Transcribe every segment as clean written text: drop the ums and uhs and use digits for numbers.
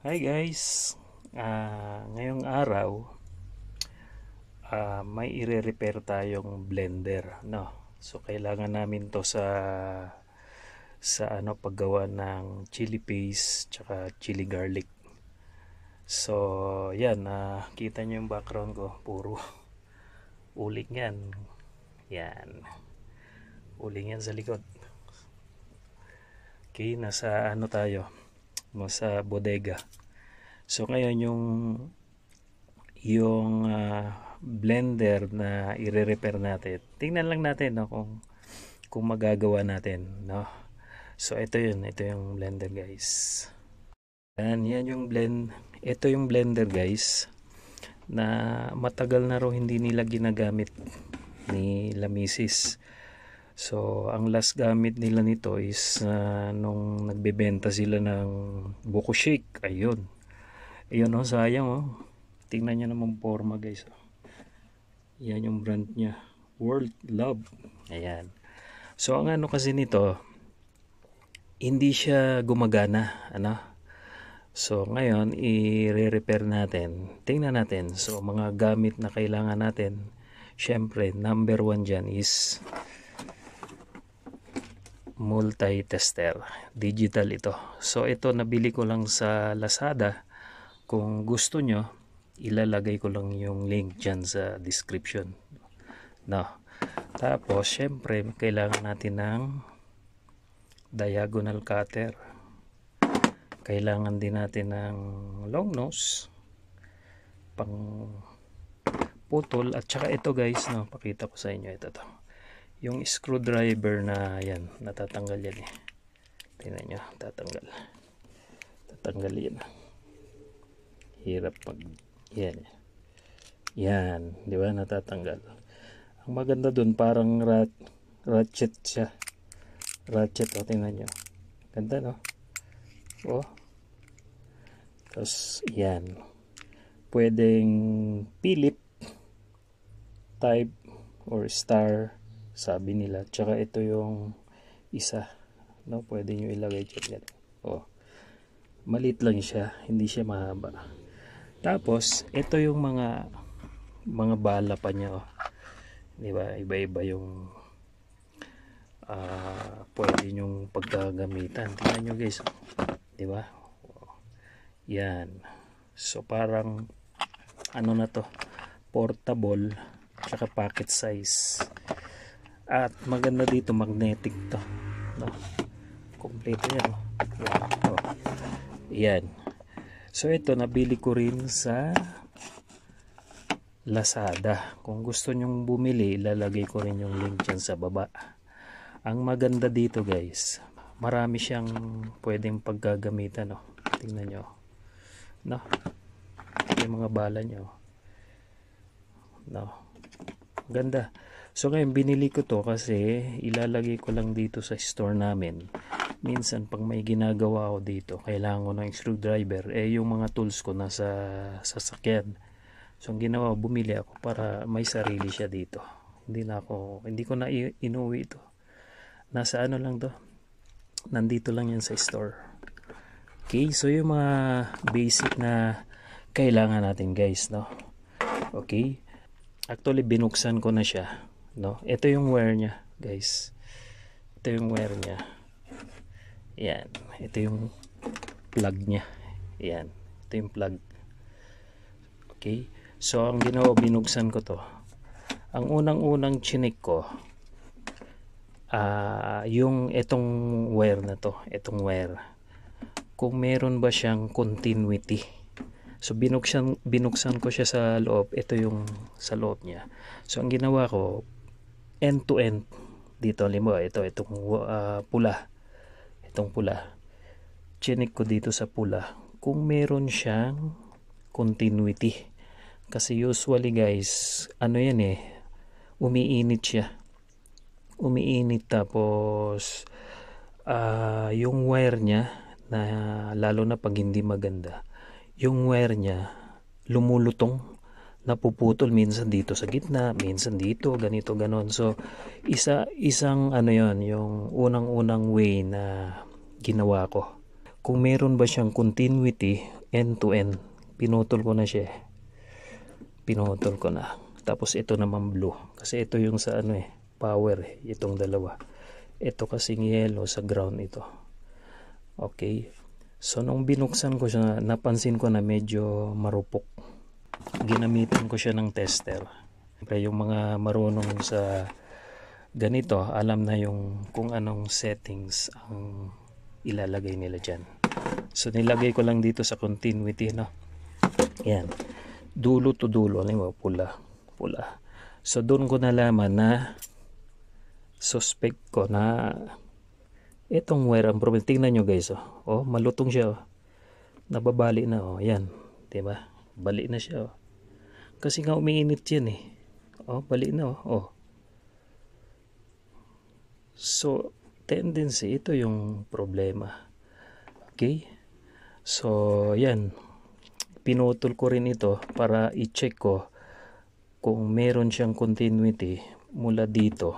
Hi guys, ngayong araw may ire-repair tayong blender, no? So kailangan namin to sa paggawa ng chili paste tsaka chili garlic. So yan, kita nyo yung background ko, puro uling yan. Yan, uling yan sa likod. Okay, nasa tayo, nasa bodega. So ngayon yung blender na ire-repair natin, tingnan lang natin, no, kung magagawa natin, no. So ito yung blender guys. Yan yung ito yung blender guys, na matagal na raw hindi nila ginagamit ni Lamisis. So ang last gamit nila nito is nung nagbebenta sila ng buko shake. Ayun, sayang, tingnan nyo naman forma guys, yan yung brand nya, World Love. Ayan. So ang kasi nito, hindi siya gumagana, so ngayon i-repair natin, tingnan natin. So mga gamit na kailangan natin, syempre number 1 dyan is multi-tester, digital ito. So ito nabili ko lang sa Lazada. Kung gusto nyo, ilalagay ko lang yung link dyan sa description, no. Tapos syempre kailangan natin ng diagonal cutter, kailangan din natin ng long nose pang putol, at saka ito guys, no, pakita ko sa inyo, ito yung screwdriver na yan, natatanggal yan tingnan nyo, tatanggal yan, hirap pag yan, di ba, natatanggal. Ang maganda dun, parang ratchet siya, tingnan nyo, ganda, no. Tapos yan, pwedeng Philip type or star sabi nila. Tsaka ito yung isa, no, pwede nyo ilagay dyan. Maliit lang siya, hindi siya mahaba. Tapos ito yung mga bala pa niya, di ba, iba-iba yung pwede nyong pagkagamitan. Tingnan nyo guys, di ba, yan. So parang na to, portable tsaka pocket size. At maganda dito, magnetic to, no? Kompleto yan, yan. So ito nabili ko rin sa Lazada. Kung gusto nyong bumili, ilalagay ko rin yung link dyan sa baba. Ang maganda dito guys, marami siyang pwedeng paggagamitan, no? Tingnan nyo, no, yung mga bala nyo, no, ganda. So ngayon binili ko to kasi ilalagay ko lang dito sa store namin. Minsan pag may ginagawa ako dito, kailangan ko ng screwdriver, yung mga tools ko nasa sasakyan. So ang ginawa, bumili ako para may sarili siya dito. Hindi ko na inuwi ito. Nasa lang to, nandito lang yan sa store. Okay, so yung mga basic na kailangan natin guys, no. Okay, actually binuksan ko na siya, no. Ito yung wire nya guys, ito yung wire nya, yan. Ito yung plug nya, yan. Ito yung plug. Okay, so ang ginawa, binuksan ko to. Ang unang chinik ko, yung itong wire na to, itong wire, kung meron ba siyang continuity. So binuksan ko siya sa loob. Ito yung sa loob niya. So ang ginawa ko, end to end dito, halimbawa itong pula, itong pula, chinik ko dito sa pula kung meron siyang continuity. Kasi usually guys, yan umiinit siya, tapos yung wire niya, na lalo na pag hindi maganda, yung wire niya lumulutong, napuputol, minsan dito sa gitna, minsan dito, ganito, ganon. So isang yon, yung unang way na ginawa ko. Kung meron ba siyang continuity, end to end. Pinutol ko na siya eh. Pinutol ko na. Tapos ito naman blue. Kasi ito yung sa ano eh, power eh. Itong dalawa. Ito kasing yellow sa ground ito. Okay. So nung binuksan ko siya, napansin ko na medyo marupok. Ginamitan ko siya ng tester. Siyempre yung mga marunong sa ganito, alam na yung kung anong settings ang ilalagay nila dyan. So nilagay ko lang dito sa continuity, no? Yan. Dulo to dulo, ano mo, pula. So doon ko nalaman na suspect ko na itong wire ang problem. Tingnan nyo guys, oh. Oh, malutong siya, oh. Nababali na, oh. Yan, 'di ba? Bali na siya, oh. Kasi nga umiinit 'yan eh. Oh, bali na, oh. Oh. So, tendency, ito yung problema. Okay? So, yan. Pinutol ko rin ito para i-check ko kung meron siyang continuity mula dito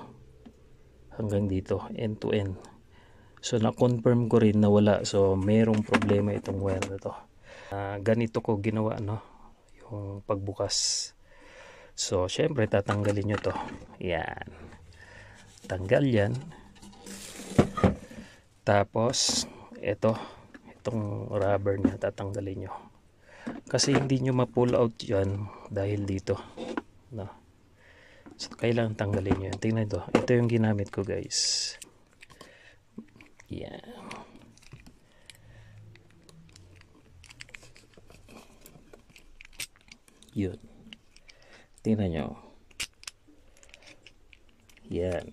hanggang dito, end to end. So, na-confirm ko rin na wala. So, merong problema itong wire na to. Ganito ko ginawa, no? Yung pagbukas. So, syempre, tatanggalin nyo to. Yan. Tanggal yan. Tapos, itong rubber niya, tatanggalin nyo. Kasi hindi nyo ma-pull out yan dahil dito. No? So, kailangan tanggalin nyo yan. Tingnan ito. Ito yung ginamit ko, guys. Yan. Yun. Tingnan nyo. Yan.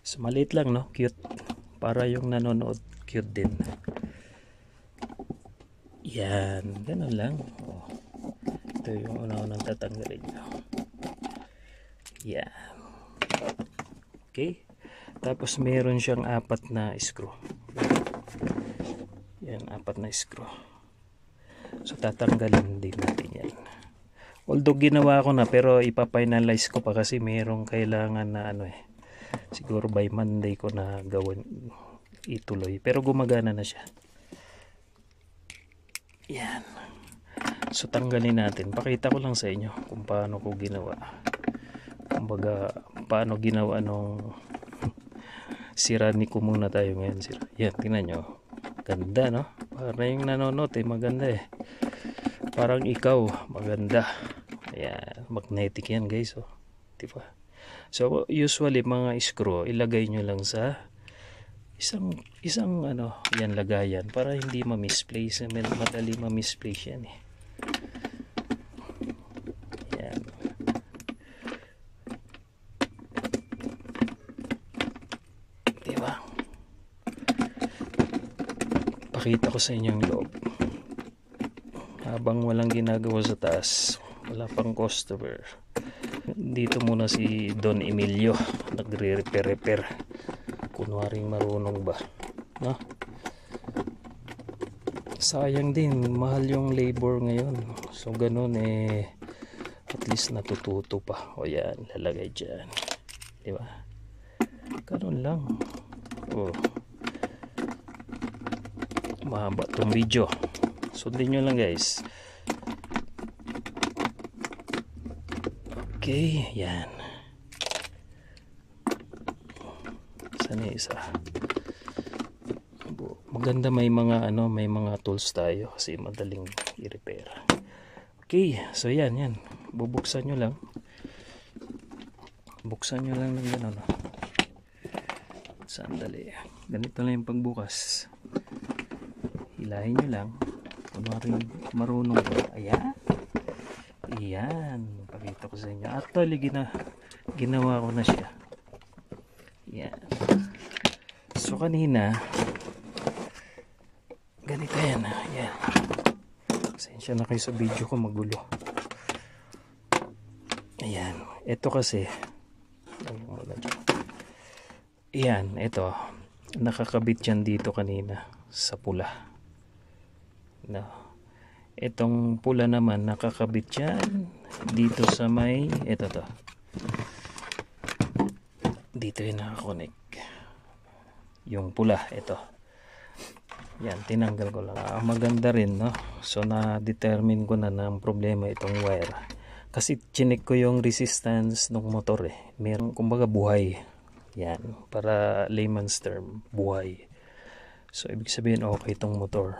So, maliit lang, no? Cute. Para yung nanonood, cute din. Yan. Ganun lang. Oh. Ito yung una-unang tatanggalin nyo. Yan. Okay. Tapos, meron siyang 4 na screw. Yan, 4 na screw. So, tatanggalin din natin yan. Although, ginawa ko na, pero ipafinalize ko pa kasi merong kailangan na ano eh. Siguro by Monday ko na gawin, ituloy. Pero gumagana na siya. Yan. So tanggalin natin. Pakita ko lang sa inyo kung paano ko ginawa. Kumbaga, paano ginawa nung sirani ko muna tayo ngayon. Yan, tingnan nyo. Ganda, no? Para yung nanonood eh, maganda eh. Parang ikaw, maganda. Ayan, magnetic yan guys. Oh. Diba? So usually mga screw ilagay nyo lang sa isang ano, yan lagayan para hindi ma-misplace. Madali ma-misplace yan eh. Yan. Diba? Pakita ko sa inyo yung loob. Habang walang ginagawa sa taas, wala pang customer. Dito muna si Don Emilio nagre-repair. Kunwaring marunong ba, no? Sayang din, mahal yung labor ngayon. So ganun eh, at least natututo pa. O yan, lalagay dyan, di ba? Ganun lang. Oh, mahaba tong video, sundin nyo lang guys. Okay, yan. Sana isa. Maganda may mga ano, may mga tools tayo kasi madaling i-repair. Okay, so yan. Bubuksan nyo lang. Buksan nyo lang ng gano'n. Sandali. Ganito lang yung pagbukas. Hilahin nyo lang. Kunwari marunong ko. Ayan. Ayan, pakita ko sa inyo. Actually, ginawa ko na siya. Yan. So, kanina, ganito yan. Yan. Pasensya na kayo sa video ko, magulo. Ayan. Ito kasi, ayan, ito. Nakakabit yan dito kanina sa pula. No. Itong pula naman nakakabit yan dito sa may ito to. Dito yung nakakonek. Yung pula ito. Yan, tinanggal ko lang. Maganda rin, no? So na-determine ko na ng problema itong wire. Kasi chinek ko yung resistance ng motor eh. Meron kumbaga buhay. Yan, para layman's term, buhay. So ibig sabihin okay itong motor.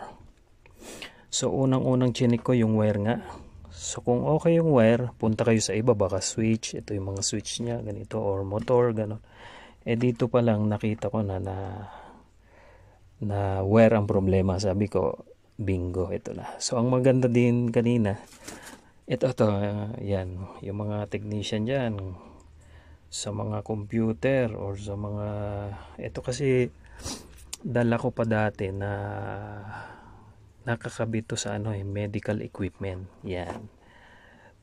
So unang-unang chinek ko yung wire nga. So kung okay yung wire, punta kayo sa iba, baka switch, ito yung mga switch niya, ganito, or motor, ganon. Eh dito pa lang nakita ko na wire ang problema. Sabi ko, bingo, ito na. So ang maganda din kanina, ito yan, yung mga technician dyan sa mga computer or sa mga, ito kasi dala ko pa dati na nakakabit to sa medical equipment. Yan.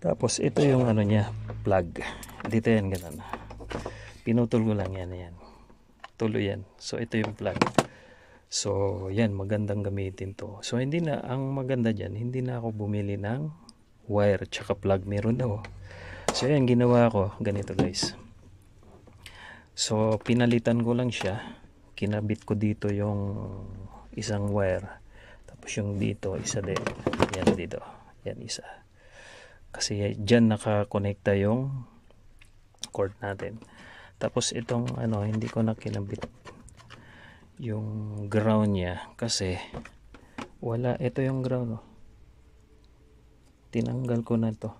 Tapos ito yung niya, plug. Dito yan, ganun. Pinutol ko lang yan. Tuloy yan. So ito yung plug. So yan, magandang gamitin to. So hindi na, ang maganda dyan, hindi na ako bumili ng wire tsaka plug. Meron na. So yan, ginawa ko ganito guys. So pinalitan ko lang siya. Kinabit ko dito yung isang wire. Tapos yung dito, isa din. Yan dito. Yan isa. Kasi dyan nakakonekta yung cord natin. Tapos itong hindi ko na kinabit yung ground niya kasi wala. Ito yung ground. Tinanggal ko na to.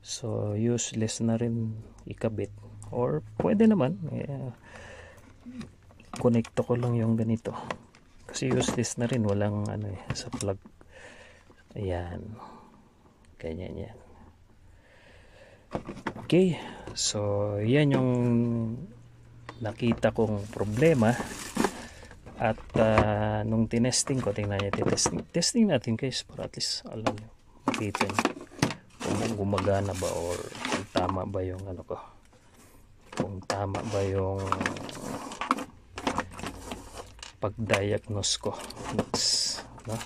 So useless na rin ikabit. Or pwede naman. Konekto ko lang yung ganito. Kasi useless na rin. Walang sa plug. Ayan. Ganyan yan. Okay. So yan yung nakita kong problema. At nung tinesting ko, tingnan niya, testing natin guys para at least alam nyo, makita nyo kung gumagana ba or kung tama ba yung ko, kung tama ba yung pag-diagnose ko. No?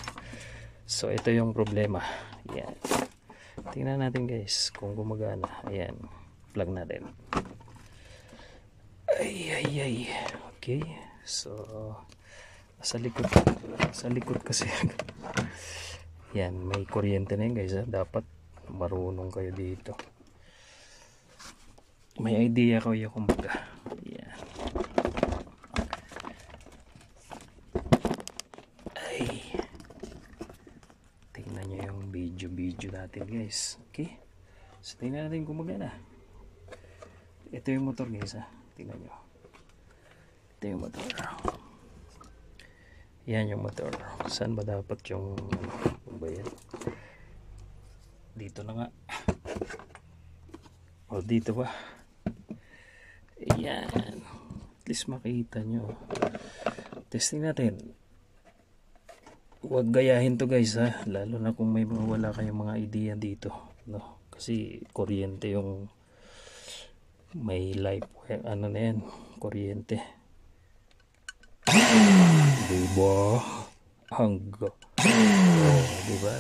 So ito yung problema. Yan. Tingnan natin guys kung gumagana. Ayan, plug natin. Ay. Okay. So sa likod kasi yan, may kuryente na yun guys. Dapat marunong kayo dito. May idea kayo kung baga. Yan. Ay, tingnan nyo yung video natin guys. Okay, so tingnan natin kung magana. Ito yung motor guys. Tingnan nyo, ito yung motor. Yan yung motor. Saan ba dapat yung ba yan? Dito na nga. O dito ba? Ayan. At least makita nyo. Testing natin. Huwag gayahin to guys lalo na kung may wala kayong mga idea dito, no? Kasi kuryente yung may life, na yan, kuryente. Diba? Hangga. Diba?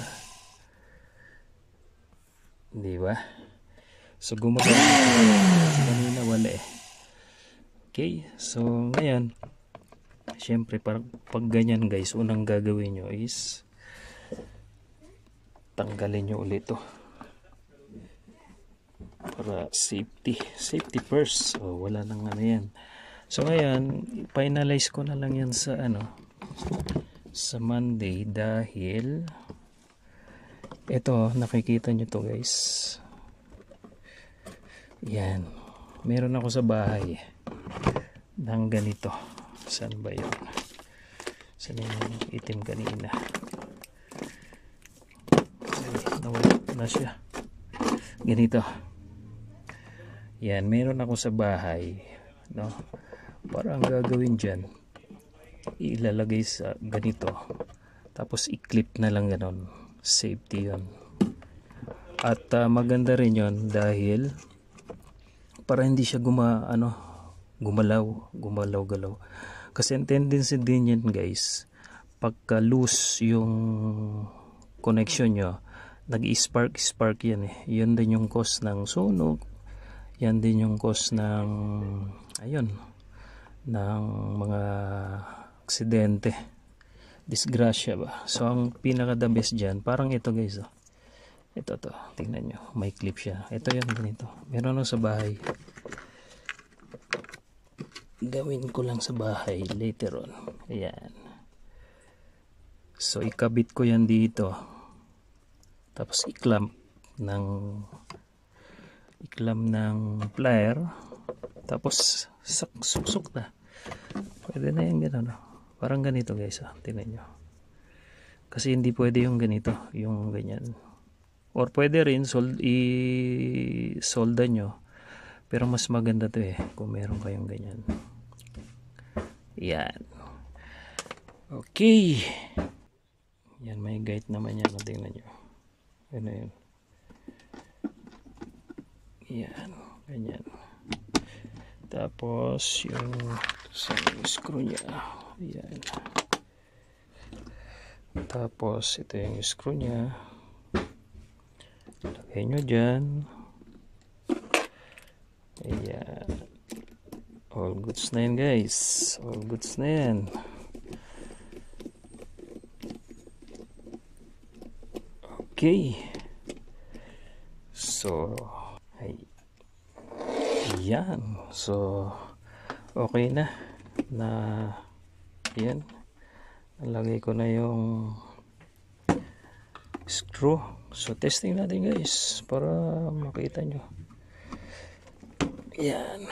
Diba? So gumagana. Kanina wala eh. Okay, so ngayon syempre pag ganyan guys, unang gagawin nyo is tanggalin nyo ulit to para safety first. So wala nang yan. So ngayon finalize ko na lang yan sa sa Monday dahil ito, nakikita nyo to guys. Yan, meron ako sa bahay ng ganito. Saan ba yun? Saan yung itim kanina? Nawala na siya. Ganito. Yan, meron ako sa bahay, no? Para ang gagawin dyan, ilalagay sa ganito, tapos i-clip na lang ganon. Safety yun. At maganda rin yun dahil para hindi siya gumalaw-galaw. Kasi ang tendency din yan guys, pagka loose yung connection nyo, nag-spark yan eh. Yan din yung cause ng sunog. Yan din yung cause ng ng mga aksidente. disgrasya ba. So ang pinaka the best dyan, parang ito guys, oh. Ito to, tingnan nyo, may clip siya. Ito yung ganito, meron ako sa bahay. Gawin ko lang sa bahay later on. Ayan. So ikabit ko yan dito, tapos iklamp ng plier, tapos suksok na. Pwede na yung gano'n, no? Parang ganito guys, tingnan nyo. Kasi hindi pwede yung ganito, yung ganyan. Or pwede rin i-solda nyo, pero mas maganda to kung meron kayong ganyan. Yan. Okay. Yan, may guide naman yan. Tingnan nyo. Ano yun? Yan. Ganyan. Tapos yung screw nya. Yan. Tapos ito yung screw nya. Lagay nyo dyan. Ayan. All goods na yan guys. All goods na yan. Okay. So, ayan. So, okay na. Ayan. Nalagay ko na yung screw. So testing natin guys para makita nyo. Yan,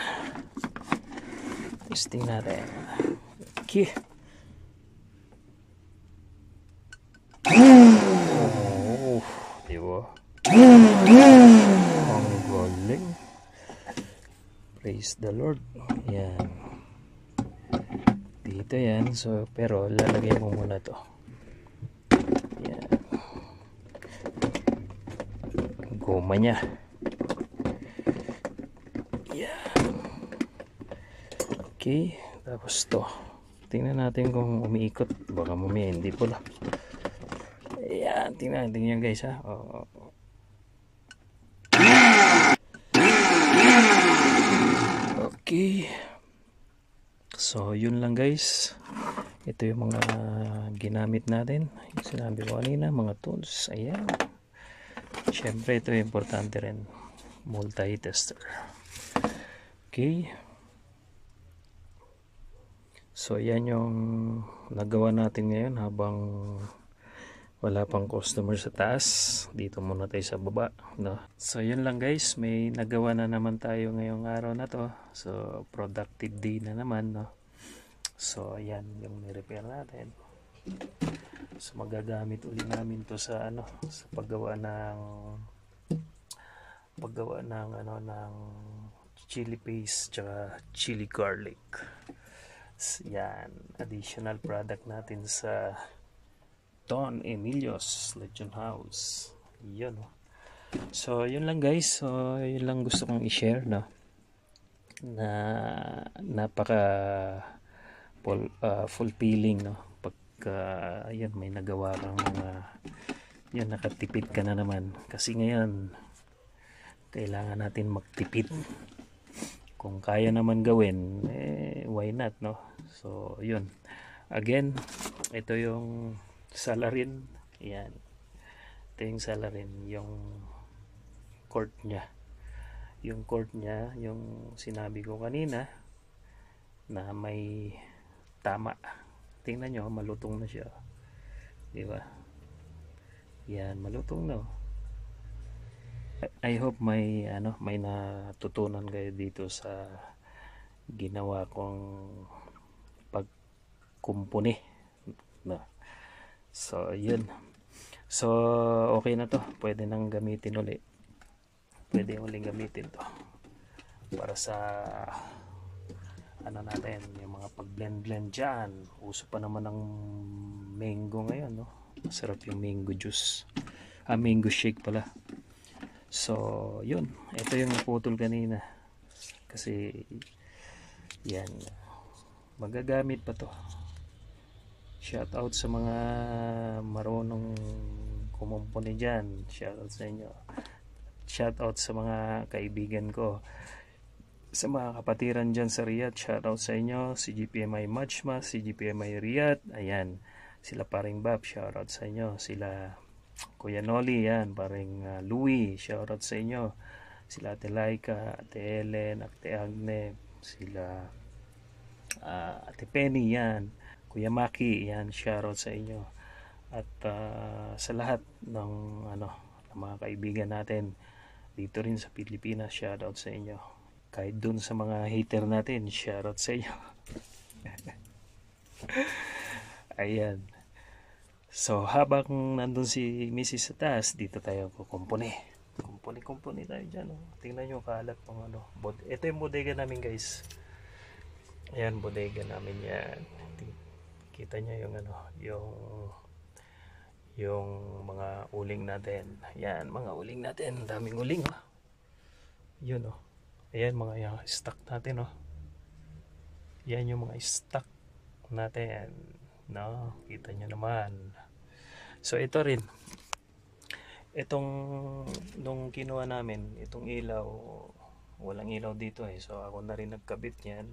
testing natin. Okay. Oh, diba? Ang galing. Praise the Lord. Yan. Dito yan. So pero lalagay mo muna to. Goma nya. Yan. Okay. Tapos to. Tingnan natin kung umiikot. Baka mamaya hindi pala. Ayan. Tingnan natin yan guys ha. Okay. So yun lang guys. Ito yung mga ginamit natin. Yung sinabi ko kanina. Mga tools. Ayan. Siyempre ito importante rin, multi-tester. Okay. So yan yung nagawa natin ngayon habang wala pang customer sa taas. Dito muna tayo sa baba, no? So yun lang guys, may nagawa na naman tayo ngayong araw na to. So productive day na naman, no? So yan yung ni-repair natin. So magagamit uli namin to sa sa paggawa ng chili paste tsaka chili garlic. Yan, additional product natin sa Don Emilio's Legion House. Yun. So yun lang guys. So yun lang gusto kong i-share, no? Na napaka fulfilling, no? Ayan, may nagawa kang mga yan, nakatipid ka na naman kasi ngayon kailangan natin magtipid. Kung kaya naman gawin, why not, no? So yun, again, ito yung salarin. Yan, ito yung salarin, yung cord nya, yung sinabi ko kanina na may tama. Tingnan nyo, malutong na siya. Diba? Yan, malutong na. I hope may natutunan kayo dito sa ginawa kong pagkumpuni. No. So, yun. So, okay na to. Pwede nang gamitin ulit. Pwede uling gamitin to. Para sa natin, yung mga pag-blend dyan. Uso pa naman ng mango ngayon, no? Masarap yung mango juice. Mango shake pala. So, yun. Ito yung naputol kanina. Kasi, yan. Magagamit pa to. Shout out sa mga marunong kumumpuni dyan. Shout out sa inyo. Shout out sa mga kaibigan ko. Sa mga kapatiran dyan sa Riyadh, shoutout sa inyo, si GPMI Majma, si GPMI Riyadh, ayan, Sila paring Bob, shoutout sa inyo. Sila Kuya Noli, yan, paring Louie, shoutout sa inyo. Sila Ate Laika, Ate Ellen, Ate Agne, sila Ate Penny, yan. Kuya Maki, yan, shoutout sa inyo. At sa lahat ng ng mga kaibigan natin dito rin sa Pilipinas, shoutout sa inyo. Kahit dun sa mga hater natin, shoutout sa inyo. Ayan. So, habang nandun si Mrs. sa taas, dito tayo kukumpuni. Kumpuni tayo dyan. Oh. Tingnan nyo kalat ng ito yung bodega namin, guys. Ayan, bodega namin yan. Kita nyo yung yung mga uling natin. Ayan, mga uling natin. Daming uling, oh. Yun, oh. Ayan, mga yung stock natin, oh. Yan yung mga stock natin. No, kita nyo naman. So ito rin, itong nung kinuha namin itong ilaw, walang ilaw dito so ako na rin nagkabit yan.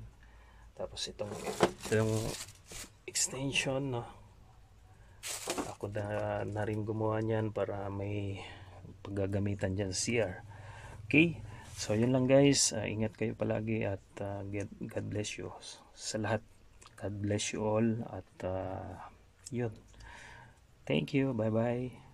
Tapos itong extension, no, ako na rin gumawa niyan para may paggagamitan dyan CR. Okay, so yun lang guys. Ingat kayo palagi at God bless you sa lahat. God bless you all at yun. Thank you. Bye bye.